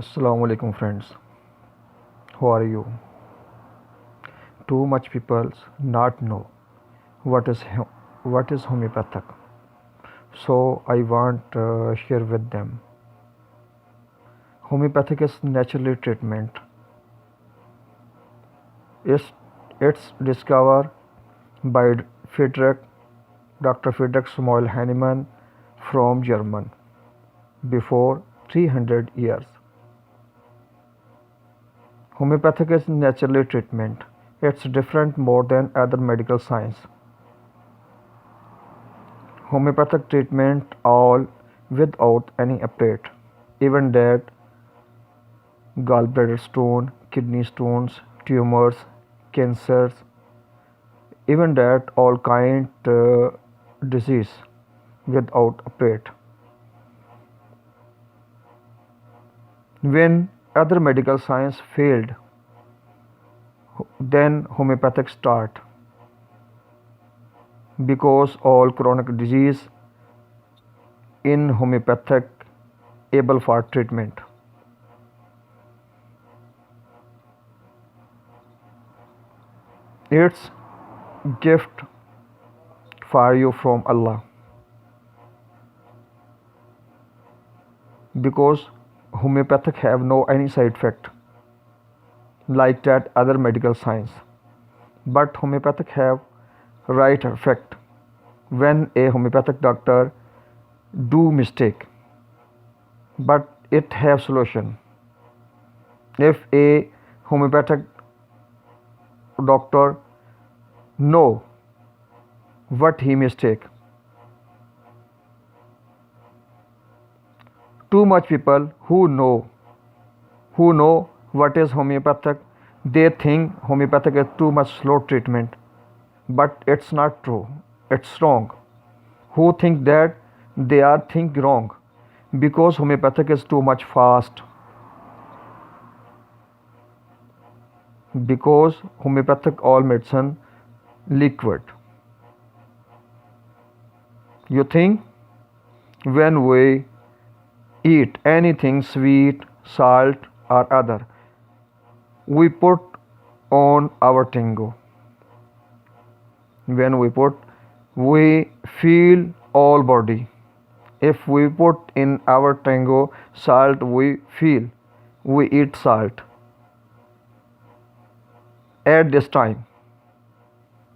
Assalamu alaikum friends. How are you? Too much people not know what is homeopathic. So I want share with them. Homeopathic is naturally treatment. It's discovered by Friedrich Dr. Friedrich Samuel Hahnemann from German before 300 years. Homeopathic is naturally treatment. It's different more than other medical science. Homeopathic treatment all without any update. Even that gallbladder stone, kidney stones, tumors, cancers, even that all kind disease without update. When other medical science failed, then homeopathic start because all chronic disease in homeopathic able for treatment. It's gift for you from Allah because homeopathic have no any side effect like that other medical science, but homeopathic have right effect when a homeopathic doctor do mistake, but it have solution. If a homeopathic doctor know what he mistake, too much people who know what is homeopathic, they think homeopathic is too much slow treatment, but it's not true, it's wrong. Who think that, they are think wrong, because homeopathic is too much fast, because homeopathic all medicine liquid. You think when we eat anything sweet, salt or other, we put on our tongue. When we put, we feel all body. If we put in our tongue salt, we feel, we eat salt. At this time,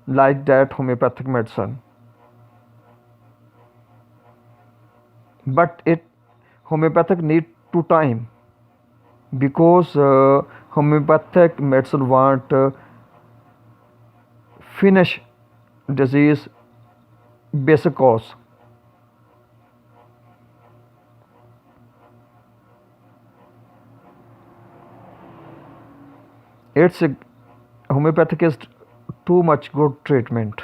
like that homeopathic medicine, but it homeopathic need to time because homeopathic medicine want finish disease basic cause. It's a, homeopathic is too much good treatment.